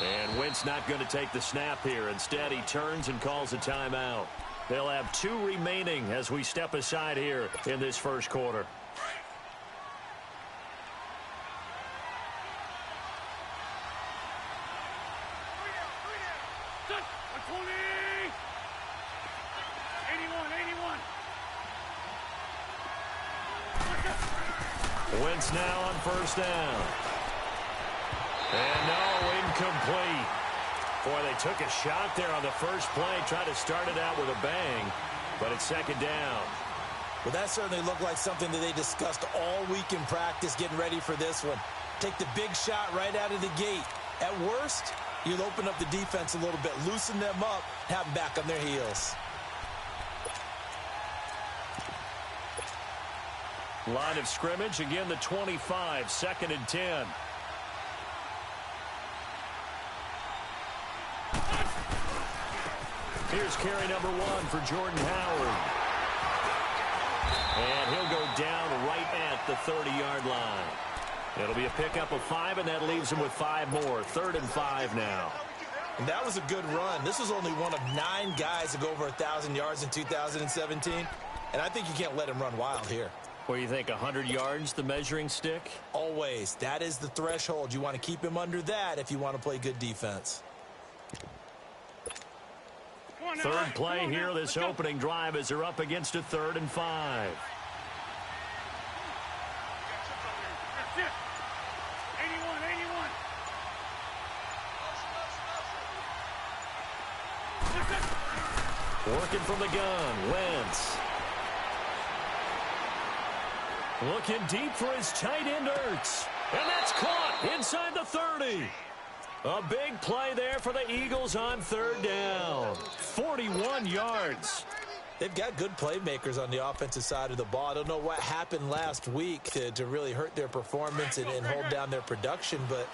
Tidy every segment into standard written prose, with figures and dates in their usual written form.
And Wentz not going to take the snap here. Instead, he turns and calls a timeout. They'll have 2 remaining as we step aside here in this first quarter. Wentz now on first down. And no, incomplete. Boy, they took a shot there on the first play, tried to start it out with a bang, but it's second down. Well, that certainly looked like something that they discussed all week in practice, getting ready for this one. Take the big shot right out of the gate. At worst, you'll open up the defense a little bit, loosen them up, have them back on their heels. Line of scrimmage, again the 25, 2nd and 10. Here's carry number 1 for Jordan Howard. And he'll go down right at the 30-yard line. It'll be a pickup of 5, and that leaves him with 5 more. 3rd and 5 now. And that was a good run. This was only one of 9 guys to go over 1,000 yards in 2017. And I think you can't let him run wild here. What do you think, 100 yards, the measuring stick? Always. That is the threshold. You want to keep him under that if you want to play good defense. Third play here, this opening drive as they're up against a 3rd and 5. Working from the gun, Wentz. Looking deep for his tight end, Ertz. And that's caught inside the 30. A big play there for the Eagles on 3rd down. 41 yards. They've got good playmakers on the offensive side of the ball. I don't know what happened last week to really hurt their performance and hold down their production, but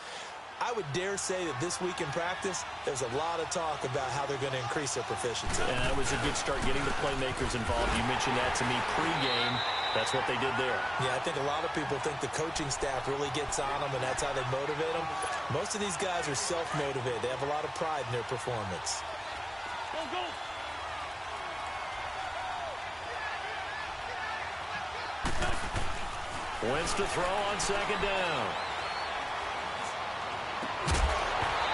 I would dare say that this week in practice, there's a lot of talk about how they're going to increase their proficiency. And that was a good start getting the playmakers involved. You mentioned that to me pregame. That's what they did there. Yeah, I think a lot of people think the coaching staff really gets on them, and that's how they motivate them. Most of these guys are self-motivated. They have a lot of pride in their performance. Go, go. Wentz to throw on 2nd down.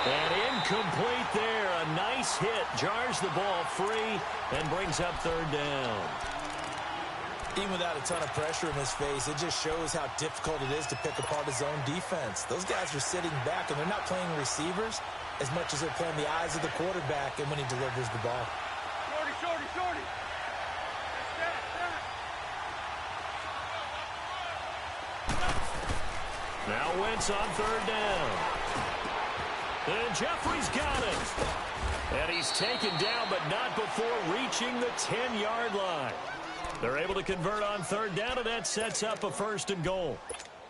And incomplete there. A nice hit. Jars the ball free and brings up 3rd down. Even without a ton of pressure in his face, it just shows how difficult it is to pick apart his own defense. Those guys are sitting back, and they're not playing receivers as much as they're playing the eyes of the quarterback and when he delivers the ball. Shorty, shorty, shorty. Now Wentz on 3rd down. And Jeffrey's got it. And he's taken down, but not before reaching the 10-yard line. They're able to convert on 3rd down, and that sets up a 1st and goal.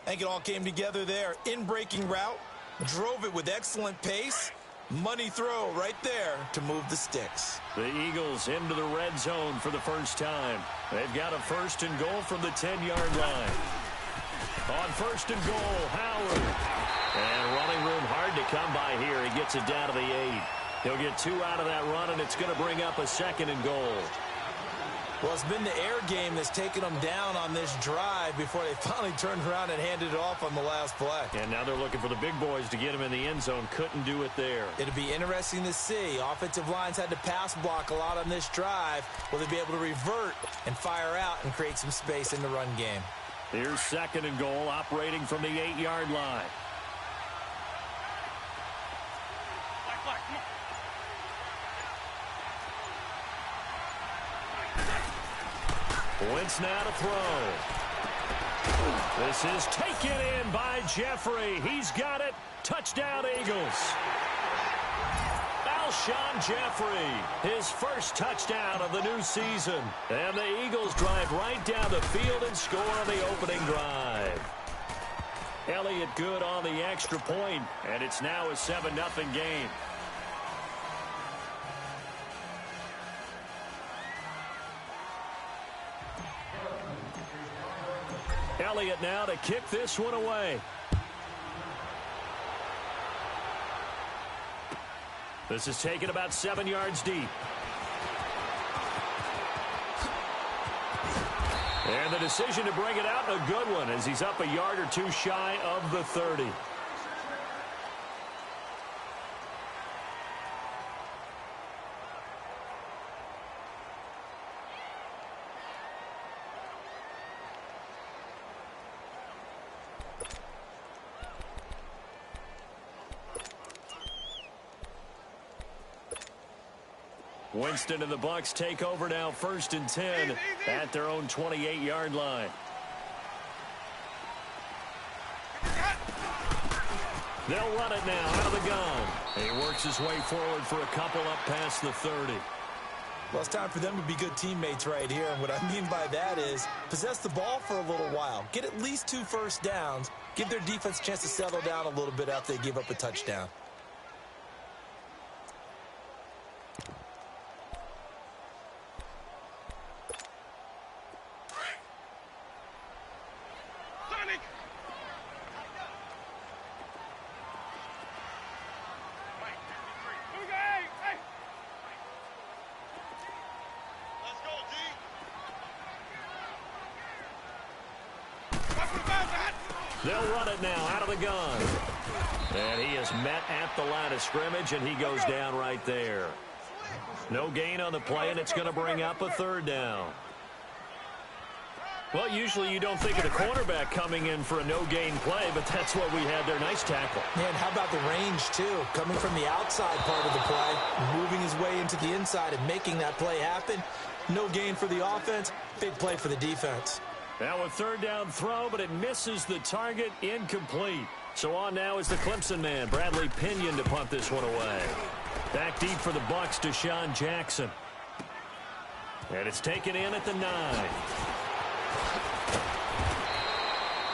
I think it all came together there. In-breaking route, drove it with excellent pace. Money throw right there to move the sticks. The Eagles into the red zone for the first time. They've got a 1st and goal from the 10-yard line. On 1st and goal, Howard. And running room hard to come by here. He gets it down to the 8. He'll get 2 out of that run, and it's going to bring up a 2nd and goal. Well, it's been the air game that's taken them down on this drive before they finally turned around and handed it off on the last play. And now they're looking for the big boys to get him in the end zone. Couldn't do it there. It'll be interesting to see. Offensive lines had to pass block a lot on this drive. Will they be able to revert and fire out and create some space in the run game? Here's 2nd and goal, operating from the 8-yard line. Wentz now to throw. This is taken in by Jeffrey. He's got it. Touchdown, Eagles. Alshon Jeffrey, his first touchdown of the new season. And the Eagles drive right down the field and score on the opening drive. Elliott good on the extra point, and it's now a 7-0 game. Elliott now to kick this one away. This is taken about 7 yards deep. And the decision to bring it out, a good one, as he's up a yard or two shy of the 30. Winston and the Bucs take over now, 1st and 10 at their own 28-yard line. They'll run it now out of the gun. He works his way forward for a couple up past the 30. Well, it's time for them to be good teammates right here. And what I mean by that is possess the ball for a little while. Get at least 2 first downs. Give their defense a chance to settle down a little bit after they give up a touchdown. They'll run it now out of the gun. And he is met at the line of scrimmage, and he goes down right there. No gain on the play, and it's going to bring up a 3rd down. Well, usually you don't think of the cornerback coming in for a no-gain play, but that's what we had there. Nice tackle. Man, how about the range, too? Coming from the outside part of the play, moving his way into the inside and making that play happen. No gain for the offense, big play for the defense. Now a 3rd down throw, but it misses the target, incomplete. So on now is the Clemson man, Bradley Pinion, to punt this one away. Back deep for the Bucs, Deshaun Jackson. And it's taken in at the 9.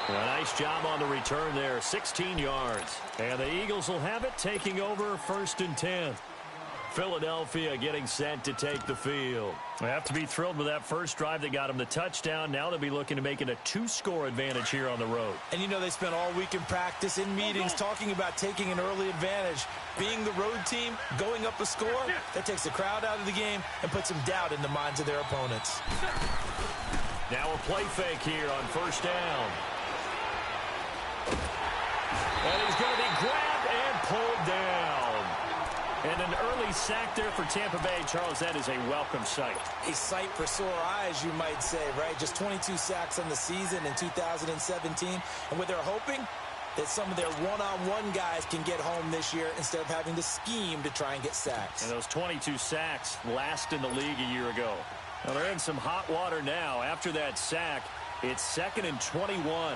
A nice job on the return there, 16 yards. And the Eagles will have it, taking over 1st and 10. Philadelphia getting set to take the field. They have to be thrilled with that first drive that got them the touchdown. Now they'll be looking to make it a 2-score advantage here on the road. And you know they spent all week in practice, in meetings, talking about taking an early advantage. Being the road team, going up a score, that takes the crowd out of the game and puts some doubt in the minds of their opponents. Now a play fake here on 1st down. And he's going to be grabbed and pulled down. And an early sack there for Tampa Bay. Charles, that is a welcome sight. A sight for sore eyes, you might say, right? Just 22 sacks on the season in 2017. And what they're hoping, that some of their one-on-one guys can get home this year instead of having to scheme to try and get sacks. And those 22 sacks last in the league a year ago. Now they're in some hot water now. After that sack, it's 2nd and 21.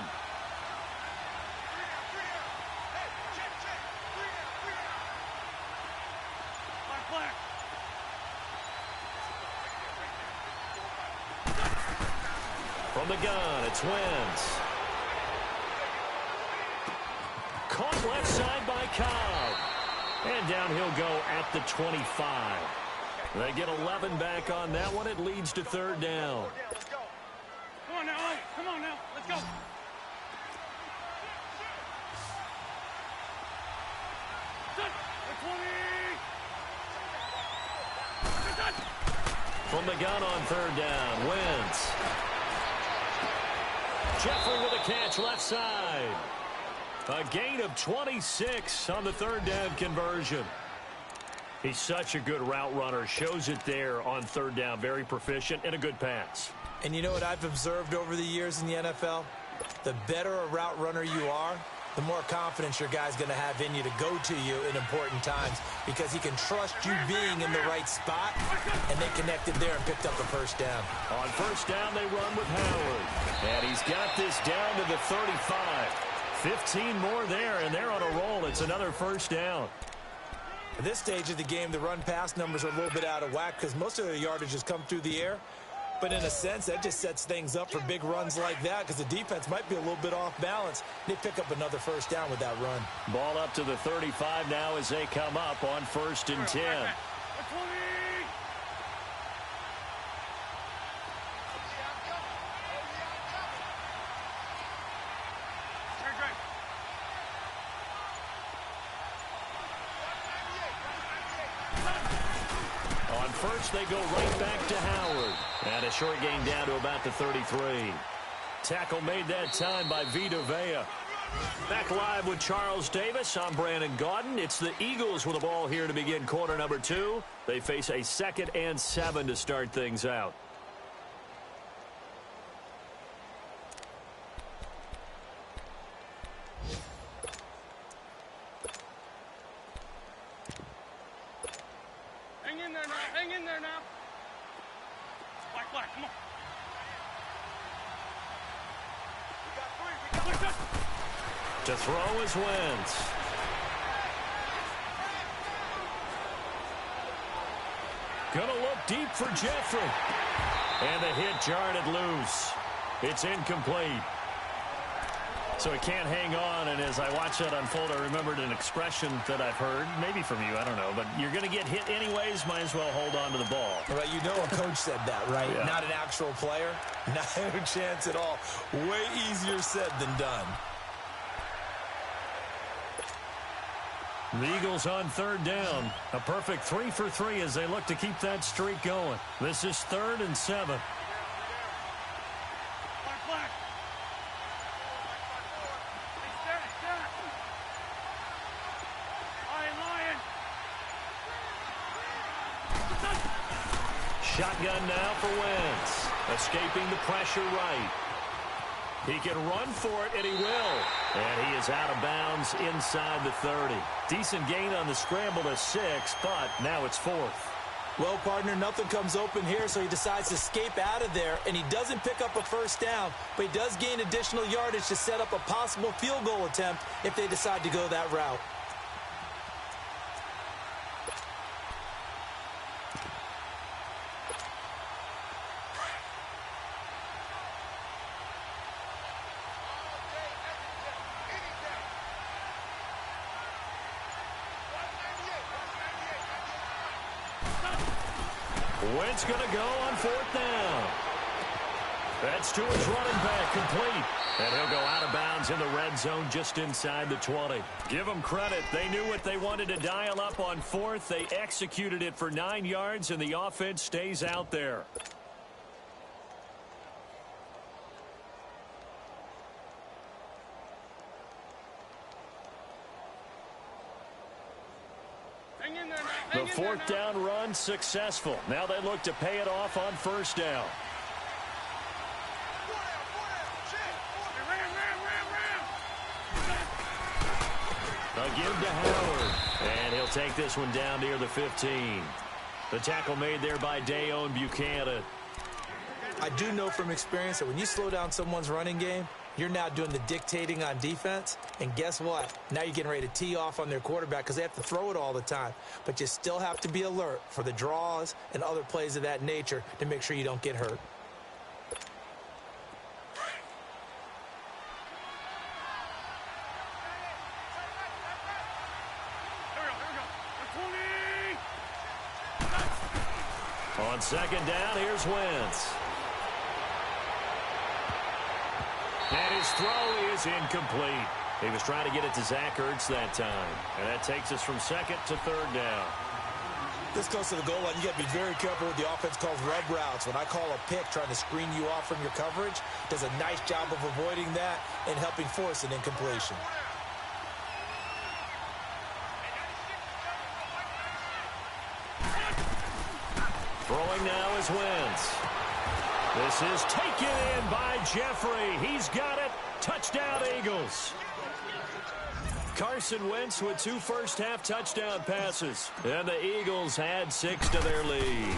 From the gun, it's Wentz. Caught left side by Cobb. And down he'll go at the 25. They get 11 back on that one. It leads to 3rd down. Come on now, come on now, let's go. From the gun on 3rd down, Wentz. Jeffrey with a catch left side. A gain of 26 on the 3rd down conversion. He's such a good route runner. Shows it there on 3rd down. Very proficient and a good pass. And you know what I've observed over the years in the NFL? The better a route runner you are, the more confidence your guy's going to have in you to go to you in important times because he can trust you being in the right spot, and they connected there and picked up the 1st down. On 1st down, they run with Howard. And he's got this down to the 35. 15 more there, and they're on a roll. It's another 1st down. At this stage of the game, the run-pass numbers are a little bit out of whack because most of their yardage has come through the air. But in a sense, that just sets things up for big runs like that because the defense might be a little bit off balance. They pick up another 1st down with that run. Ball up to the 35 now as they come up on 1st and 10. On first, they go right back to Howard. And a short gain down to about the 33. Tackle made that time by Vita Vea. Back live with Charles Davis. I'm Brandon Gaudin. It's the Eagles with the ball here to begin quarter number 2. They face a 2nd and 7 to start things out. Hang in there now. Hang in there now. Black, come on. We got 3. To throw is Wentz. Gonna look deep for Jeffrey. And the hit jarred it loose. It's incomplete. So he can't hang on, and as I watch that unfold, I remembered an expression that I've heard, maybe from you, I don't know, but you're going to get hit anyways, might as well hold on to the ball. Right, you know a coach said that, right? Yeah. Not an actual player. Not a chance at all. Way easier said than done. The Eagles on 3rd down. A perfect 3 for 3 as they look to keep that streak going. This is 3rd and 7. Black. Stack. Lion. Shotgun now for Wentz. Escaping the pressure right. He can run for it, and he will. And he is out of bounds inside the 30. Decent gain on the scramble to 6, but now it's 4th. Well, partner, nothing comes open here, so he decides to escape out of there, and he doesn't pick up a first down, but he does gain additional yardage to set up a possible field goal attempt if they decide to go that route. Wentz going to go on 4th down. That's to his running back, complete. And he'll go out of bounds in the red zone just inside the 20. Give them credit. They knew what they wanted to dial up on 4th. They executed it for 9 yards, and the offense stays out there. The 4th down run successful. Now they look to pay it off on 1st down. A give to Howard. And he'll take this one down near the 15. The tackle made there by Dayon Buchanan. I do know from experience that when you slow down someone's running game, you're now doing the dictating on defense, and guess what? Now you're getting ready to tee off on their quarterback because they have to throw it all the time. But you still have to be alert for the draws and other plays of that nature to make sure you don't get hurt. On 2nd down, here's Wentz. And his throw is incomplete. He was trying to get it to Zach Ertz that time. And that takes us from 2nd to 3rd down. This goes to the goal line. You got to be very careful with the offense calls rub routes. When I call a pick trying to screen you off from your coverage, does a nice job of avoiding that and helping force an incompletion. Throwing now is Wentz. This is taken in by Jeffrey. He's got it. Touchdown, Eagles. Carson Wentz with 2 first-half touchdown passes. And the Eagles add 6 to their lead.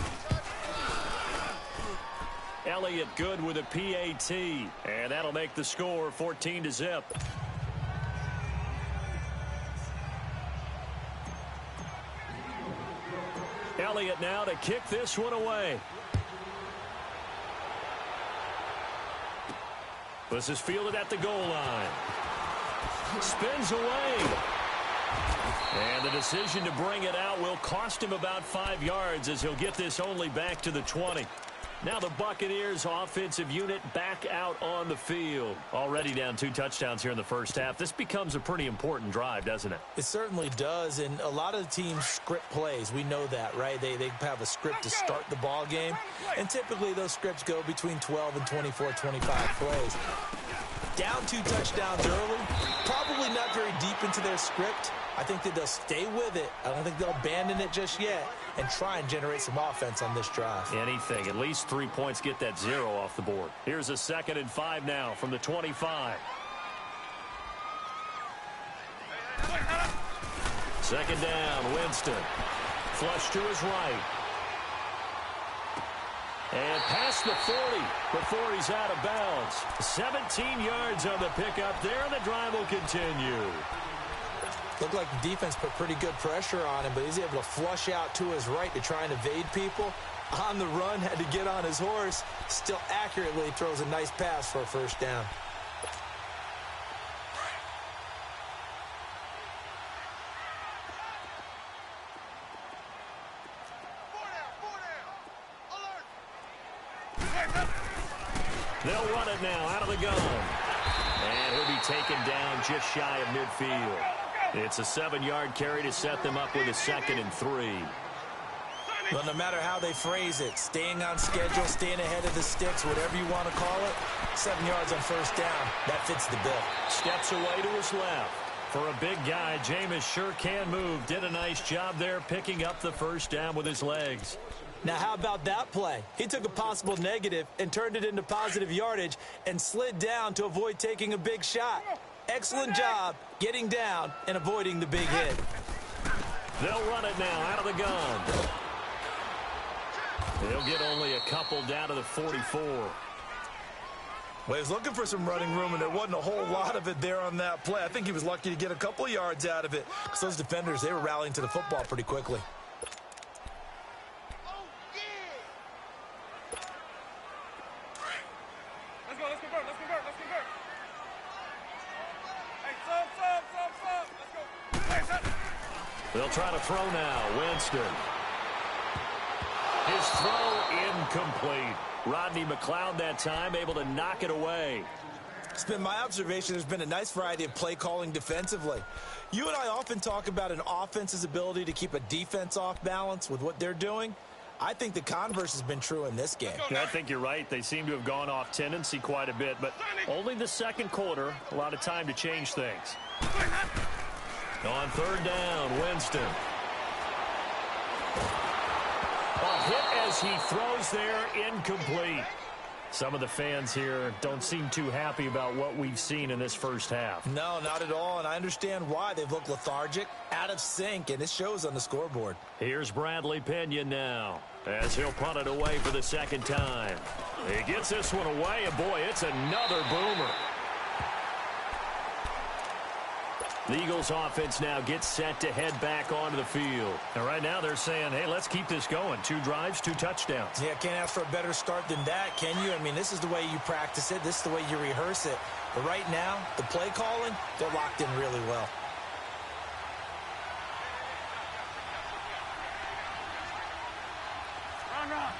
Elliott good with a PAT. And that'll make the score 14-0. Elliott now to kick this one away. This is fielded at the goal line. Spins away. And the decision to bring it out will cost him about 5 yards as he'll get this only back to the 20. Now the Buccaneers offensive unit back out on the field. Already down 2 touchdowns here in the first half. This becomes a pretty important drive, doesn't it? It certainly does, and a lot of the teams script plays. We know that, right? They have a script to start the ball game, and typically those scripts go between 12 and 24, 25 plays. Down 2 touchdowns early, probably not very deep into their script. I think that they'll stay with it. I don't think they'll abandon it just yet and try and generate some offense on this drive. Anything. At least 3 points, get that 0 off the board. Here's a 2nd and 5 now from the 25. 2nd down, Winston. Flush to his right. And past the 40 before he's out of bounds. 17 yards on the pickup there, and the drive will continue. Looked like the defense put pretty good pressure on him, but he's able to flush out to his right to try and evade people. On the run, had to get on his horse. Still accurately throws a nice pass for a first down. They'll run it now out of the gun. And he'll be taken down just shy of midfield. It's a 7-yard carry to set them up with a 2nd and 3. Well, no matter how they phrase it, staying on schedule, staying ahead of the sticks, whatever you want to call it, 7 yards on first down, that fits the bill. Steps away to his left. For a big guy, Jameis sure can move. Did a nice job there picking up the first down with his legs. Now, how about that play? He took a possible negative and turned it into positive yardage and slid down to avoid taking a big shot. Excellent job getting down and avoiding the big hit. They'll run it now out of the gun. They'll get only a couple down to the 44. Well, he was looking for some running room, and there wasn't a whole lot of it there on that play. I think he was lucky to get a couple of yards out of it because those defenders, they were rallying to the football pretty quickly. Let's convert. Hey, sub. Let's go. Hey, They'll try to throw now. Winston. His throw incomplete. Rodney McLeod that time able to knock it away. It's been my observation there's been a nice variety of play calling defensively. You and I often talk about an offense's ability to keep a defense off balance with what they're doing. I think the converse has been true in this game. Yeah, I think you're right. They seem to have gone off tendency quite a bit, but only the second quarter, a lot of time to change things. On 3rd down, Winston. A hit as he throws there, incomplete. Some of the fans here don't seem too happy about what we've seen in this first half. No, not at all, and I understand why. They've looked lethargic, out of sync, and it shows on the scoreboard. Here's Bradley Pinion now as he'll punt it away for the 2nd time. He gets this one away, and boy, it's another boomer. The Eagles offense now gets set to head back onto the field. And right now they're saying, hey, let's keep this going. 2 drives, 2 touchdowns. Yeah, can't ask for a better start than that, can you? I mean, this is the way you practice it. This is the way you rehearse it. But right now, the play calling, they're locked in really well. Run.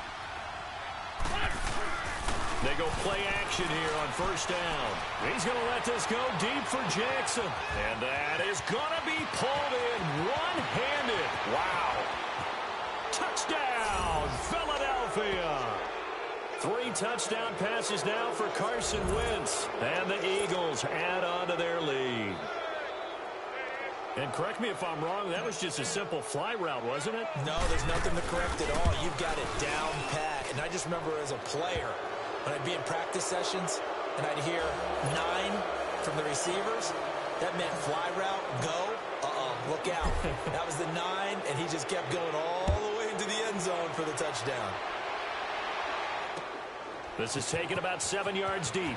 They go play action here on 1st down. He's going to let this go deep for Jackson. And that is going to be pulled in one-handed. Wow. Touchdown, Philadelphia. 3 touchdown passes now for Carson Wentz. And the Eagles add on to their lead. And correct me if I'm wrong, that was just a simple fly route, wasn't it? No, there's nothing to correct at all. You've got it down pat. And I just remember as a player, when I'd be in practice sessions and I'd hear 9 from the receivers, that meant fly route, go, look out. That was the 9, and he just kept going all the way into the end zone for the touchdown. This is taken about 7 yards deep.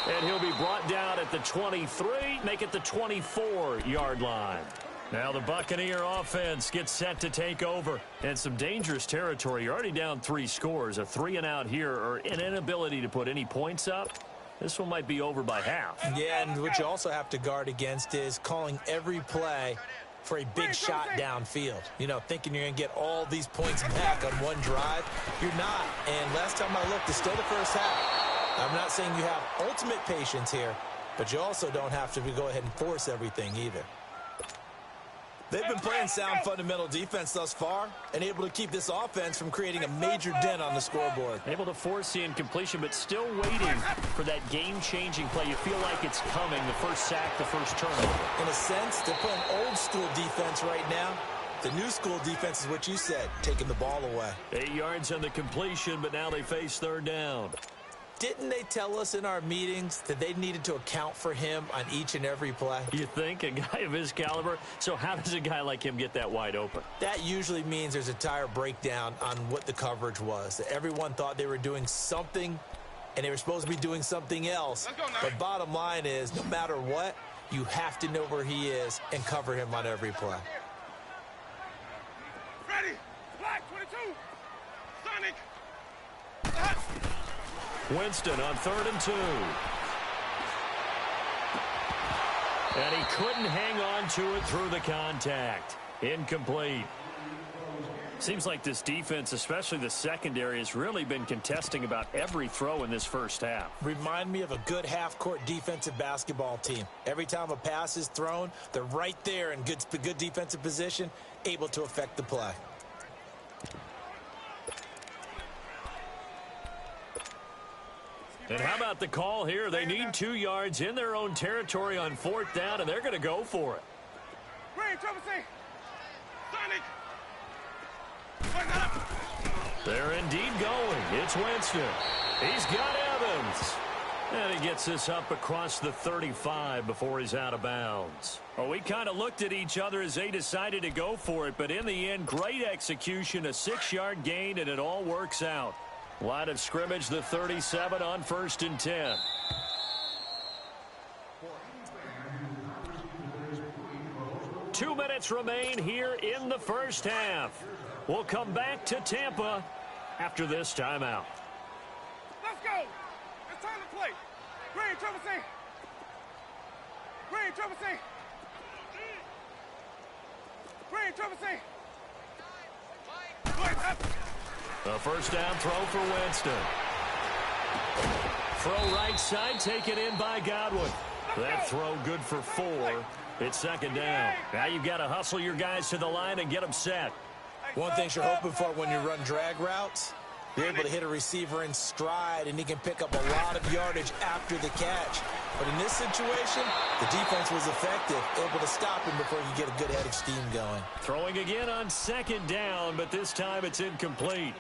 And he'll be brought down at the 23, make it the 24-yard line. Now the Buccaneer offense gets set to take over. And some dangerous territory. You're already down 3 scores. A 3-and-out here or an inability to put any points up. This one might be over by half. Yeah, and what you also have to guard against is calling every play for a big shot downfield. You know, thinking you're going to get all these points back on one drive. You're not. And last time I looked, it's still the first half. I'm not saying you have ultimate patience here, but you also don't have to go ahead and force everything either. They've been playing sound fundamental defense thus far and able to keep this offense from creating a major dent on the scoreboard. Able to force the incompletion, but still waiting for that game-changing play. You feel like it's coming, the first sack, the first turnover. In a sense, they're playing old-school defense right now. The new-school defense is what you said, taking the ball away. 8 yards on the completion, but now they face third down. Didn't they tell us in our meetings that they needed to account for him on each and every play? You think? A guy of his caliber? So how does a guy like him get that wide open? That usually means there's a tire breakdown on what the coverage was. Everyone thought they were doing something, and they were supposed to be doing something else. But bottom line is, no matter what, you have to know where he is and cover him on every play. Ready. Black 22. Sonic. Winston on 3rd and 2. And he couldn't hang on to it through the contact. Incomplete. Seems like this defense, especially the secondary, has really been contesting about every throw in this first half. Remind me of a good half-court defensive basketball team. Every time a pass is thrown, they're right there in good defensive position, able to affect the play. And how about the call here? They need 2 yards in their own territory on 4th down, and they're going to go for it. They're indeed going. It's Winston. He's got Evans. And he gets this up across the 35 before he's out of bounds. Well, we kind of looked at each other as they decided to go for it, but in the end, great execution, a 6-yard gain, and it all works out. Line of scrimmage, the 37 on 1st and 10. Two minutes remain here in the first half. We'll come back to Tampa after this timeout. Let's go. It's time to play. Green, Trevor C. Green, Trevor C. Green, Trevor C. A first down throw for Winston. Throw right side, taken in by Godwin. That throw good for 4. It's 2nd down. Now you've got to hustle your guys to the line and get them set. One thing you're hoping for when you run drag routes, you're able to hit a receiver in stride, and he can pick up a lot of yardage after the catch. But in this situation, the defense was effective, able to stop him before you get a good head of steam going. Throwing again on 2nd down, but this time it's incomplete.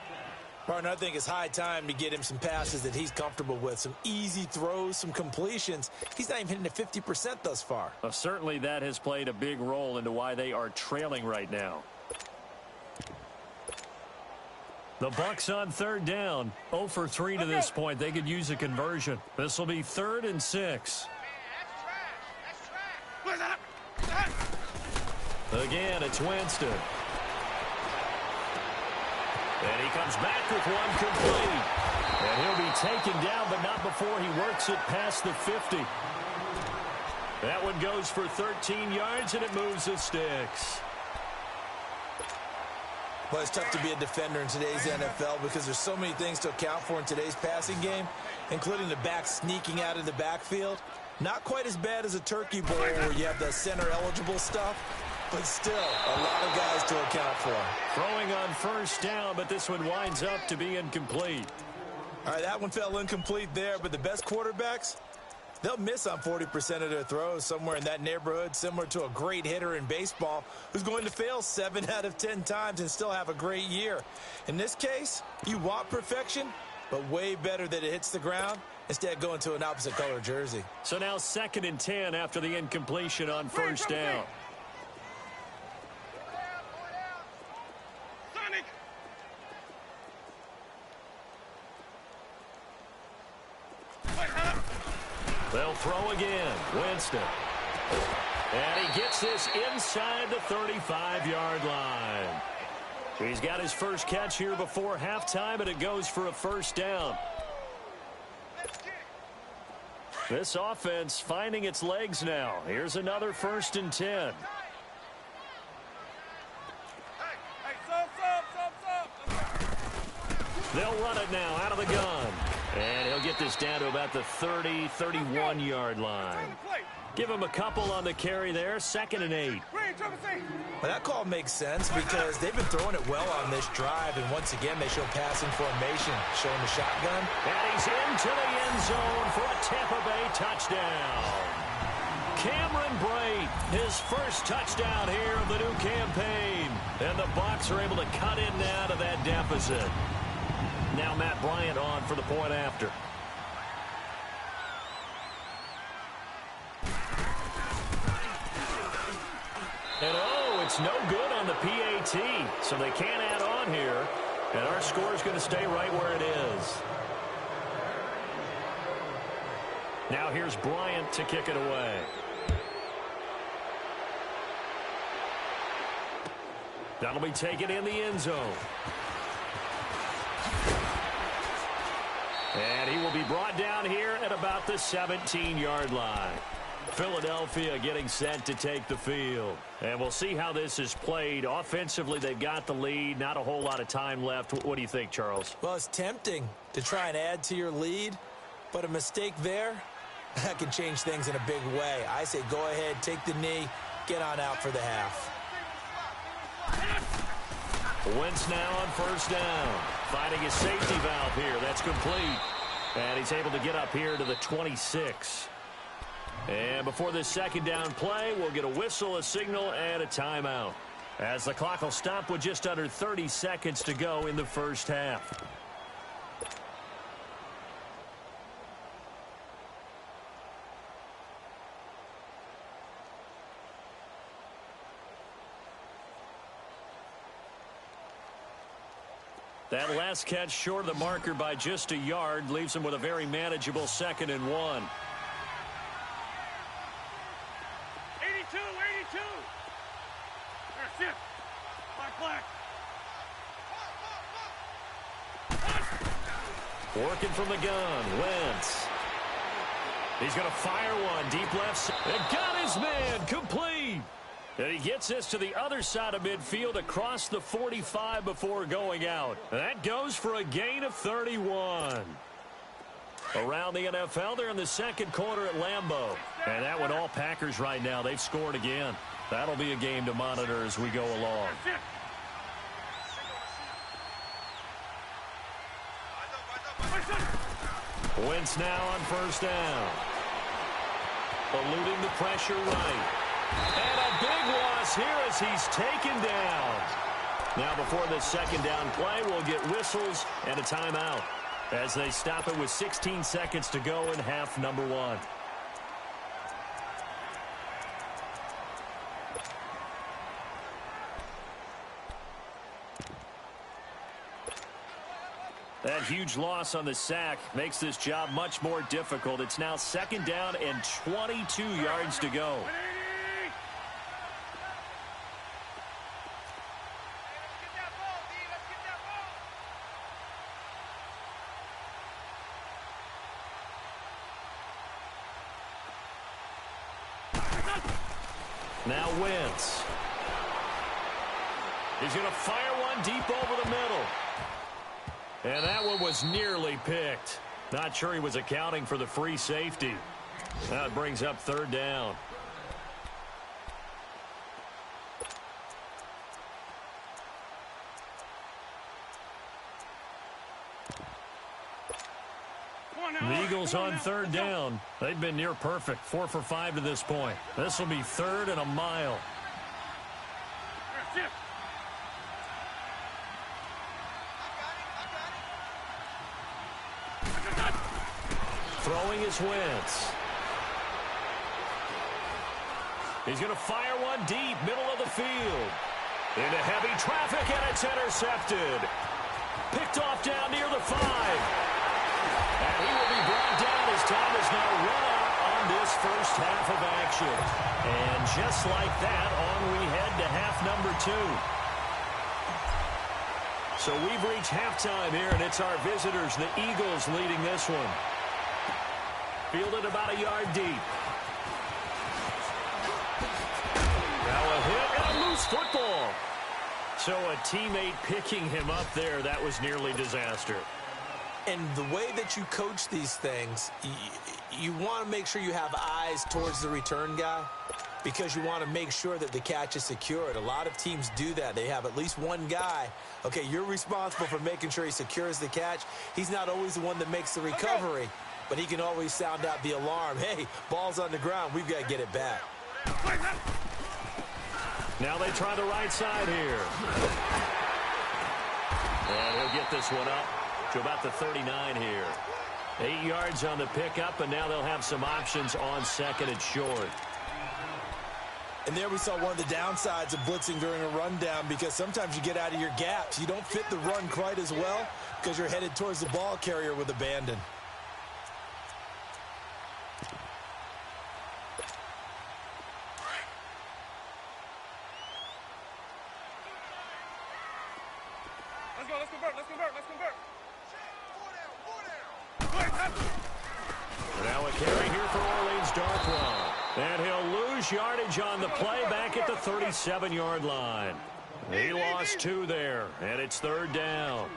Partner, I think it's high time to get him some passes that he's comfortable with, some easy throws, some completions. He's not even hitting at 50% thus far. Well, certainly that has played a big role into why they are trailing right now. The Bucs on 3rd down, 0 for 3 to this point. They could use a conversion. This will be 3rd and 6. Again, it's Winston. And he comes back with one complete. And he'll be taken down, but not before he works it past the 50. That one goes for 13 yards, and it moves the sticks. Well, it's tough to be a defender in today's NFL because there's so many things to account for in today's passing game, including the back sneaking out of the backfield. Not quite as bad as a turkey bowl where you have the center-eligible stuff, but still a lot of guys to account for. Throwing on 1st down, but this one winds up to be incomplete. All right, that one fell incomplete there, but the best quarterbacks, they'll miss on 40% of their throws, somewhere in that neighborhood, similar to a great hitter in baseball who's going to fail 7 out of 10 times and still have a great year. In this case, you want perfection, but way better that it hits the ground instead of going to an opposite color jersey. So now 2nd and 10 after the incompletion on 1st down. Sonic. They'll throw again. Winston. And he gets this inside the 35-yard line. He's got his first catch here before halftime, and it goes for a 1st down. This offense finding its legs now. Here's another 1st and 10. They'll run it now out of the gun. And he'll get this down to about the 30, 31-yard line. Give him a couple on the carry there. 2nd and 8. Well, that call makes sense because they've been throwing it well on this drive. And once again, they show passing formation, showing the shotgun. And he's into the end zone for a Tampa Bay touchdown. Cameron Brate, his first touchdown here of the new campaign. And the Bucs are able to cut in now to that deficit. Now Matt Bryant on for the point after. And it's no good on the PAT, so they can't add on here. And our score is going to stay right where it is. Now here's Bryant to kick it away. That'll be taken in the end zone. And he will be brought down here at about the 17-yard line. Philadelphia getting set to take the field. And we'll see how this is played. Offensively, they've got the lead. Not a whole lot of time left. What do you think, Charles? Well, it's tempting to try and add to your lead, but a mistake there, that can change things in a big way. I say go ahead, take the knee, get on out for the half. Wentz now on first down. Finding his safety valve here. That's complete. And he's able to get up here to the 26. And before this second down play, we'll get a whistle, a signal, and a timeout. As the clock will stop with just under 30 seconds to go in the first half. That last catch short of the marker by just a yard leaves him with a very manageable 2nd and 1. 82. There's shift. Black. Working from the gun, Wentz. He's going to fire one deep left. And got his man complete. And he gets this to the other side of midfield across the 45 before going out. That goes for a gain of 31. Around the NFL, they're in the second quarter at Lambeau. And that one all Packers right now. They've scored again. That'll be a game to monitor as we go along. Wentz now on first down. Eluding the pressure right. And a big loss here as he's taken down. Now before this second down play, we'll get whistles and a timeout as they stop it with 16 seconds to go in half number 1. That huge loss on the sack makes this job much more difficult. It's now 2nd down and 22 yards to go. Now Wentz. He's going to fire one deep over the middle. And that one was nearly picked. Not sure he was accounting for the free safety. Now it brings up 3rd down. The Eagles on 3rd down. They've been near perfect. 4 for 5 to this point. This will be 3rd and a mile. Throwing is Wentz. He's going to fire one deep, middle of the field. Into heavy traffic, and it's intercepted. Picked off down near the 5. And he will be brought down as time is now run out on this first half of action. And just like that, on we head to half number 2. So we've reached halftime here, and it's our visitors, the Eagles, leading this one. Fielded about a yard deep. Now a hit and a loose football. So a teammate picking him up there, that was nearly disaster. And the way that you coach these things, you want to make sure you have eyes towards the return guy because you want to make sure that the catch is secured. A lot of teams do that. They have at least one guy. Okay, you're responsible for making sure he secures the catch. He's not always the one that makes the recovery, but he can always sound out the alarm. Hey, ball's on the ground. We've got to get it back. Now they try the right side here. And he'll get this one up to about the 39 here. 8 yards on the pickup, and now they'll have some options on second and short. And there we saw one of the downsides of blitzing during a rundown because sometimes you get out of your gaps. You don't fit the run quite as well because you're headed towards the ball carrier with abandon. Let's convert. Now a carry here for Orleans Darkwa. And he'll lose yardage on the play back at the 37-yard line. He lost 2 there, and it's 3rd down.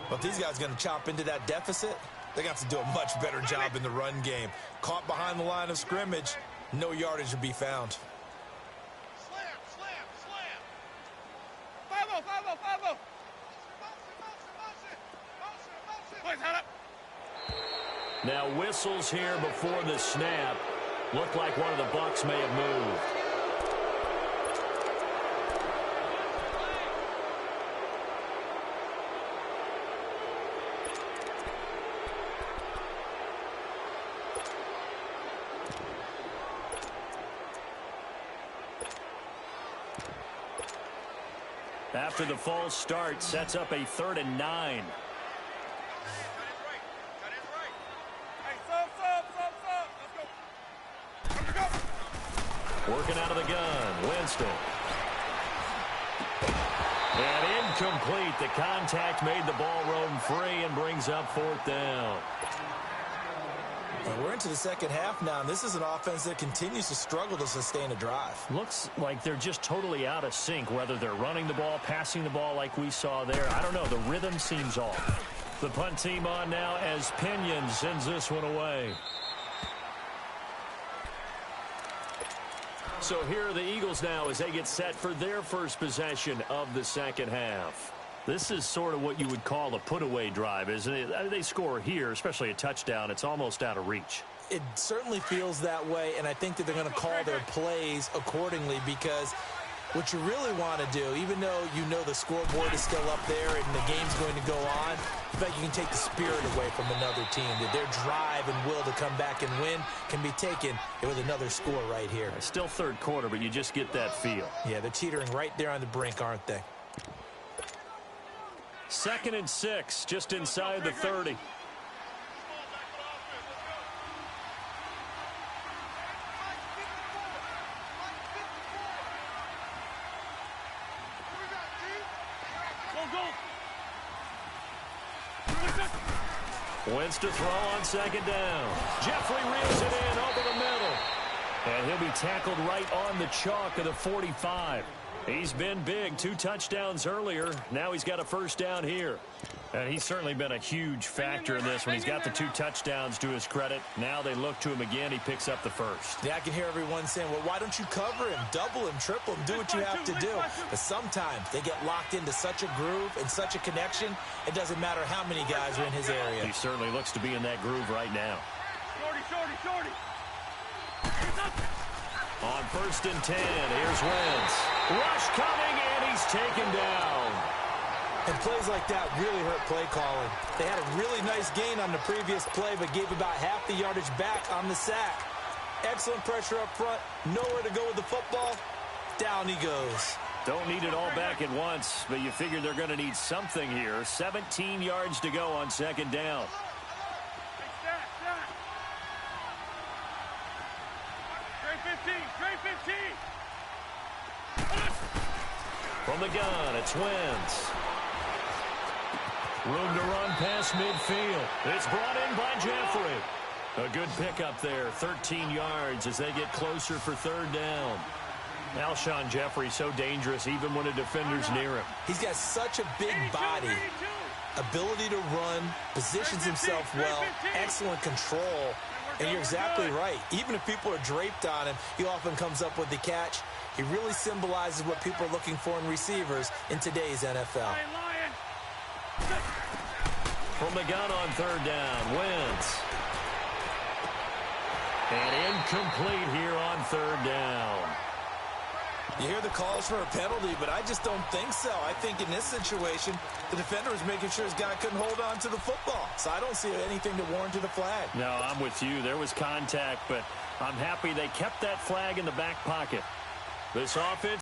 Well, if these guys are going to chop into that deficit, they got to do a much better job in the run game. Caught behind the line of scrimmage, no yardage to be found. Slam. 5-0. Now whistles here before the snap. Looked like one of the Bucs may have moved. After the false start, sets up a 3rd and 9. Working out of the gun, Winston. And incomplete. The contact made the ball roam free and brings up 4th down. And we're into the second half now, and this is an offense that continues to struggle to sustain a drive. Looks like they're just totally out of sync, whether they're running the ball, passing the ball like we saw there. I don't know. The rhythm seems off. The punt team on now as Pinion sends this one away. So here are the Eagles now as they get set for their first possession of the second half. This is sort of what you would call a put-away drive, isn't it? They score here, especially a touchdown. It's almost out of reach. It certainly feels that way, and I think that they're going to call their plays accordingly because what you really want to do, even though you know the scoreboard is still up there and the game's going to go on, I bet you can take the spirit away from another team. That their drive and will to come back and win can be taken with another score right here. It's still 3rd quarter, but you just get that feel. Yeah, they're teetering right there on the brink, aren't they? 2nd and 6, just inside the 30. Wins to throw on 2nd down. Jeffrey reels it in over the middle. And he'll be tackled right on the chalk of the 45. He's been big. 2 touchdowns earlier. Now he's got a 1st down here. And he's certainly been a huge factor in this when he's got the 2 touchdowns to his credit. Now they look to him again. He picks up the 1st. Yeah, I can hear everyone saying, well, why don't you cover him, double him, triple him, do what you have to do. But sometimes they get locked into such a groove and such a connection, it doesn't matter how many guys are in his area. He certainly looks to be in that groove right now. Shorty. On 1st and 10, here's Wentz. Rush coming, and he's taken down. And plays like that really hurt play calling. They had a really nice gain on the previous play, but gave about half the yardage back on the sack. Excellent pressure up front. Nowhere to go with the football. Down he goes. Don't need it all back at once, but you figure they're going to need something here. 17 yards to go on 2nd down. Trey 15. From the gun, it's Wentz. Room to run past midfield. It's brought in by Jeffrey. A good pickup there, 13 yards as they get closer for 3rd down. Alshon Jeffrey so dangerous even when a defender's near him. He's got such a big body, ability to run, positions himself well, excellent control. And you're exactly right. Even if people are draped on him, he often comes up with the catch. He really symbolizes what people are looking for in receivers in today's NFL. From the gun on third down, Wentz. And incomplete here on third down. You hear the calls for a penalty, but I just don't think so. I think in this situation, the defender was making sure his guy couldn't hold on to the football. So I don't see anything to warrant a flag. No, I'm with you. There was contact, but I'm happy they kept that flag in the back pocket. This offense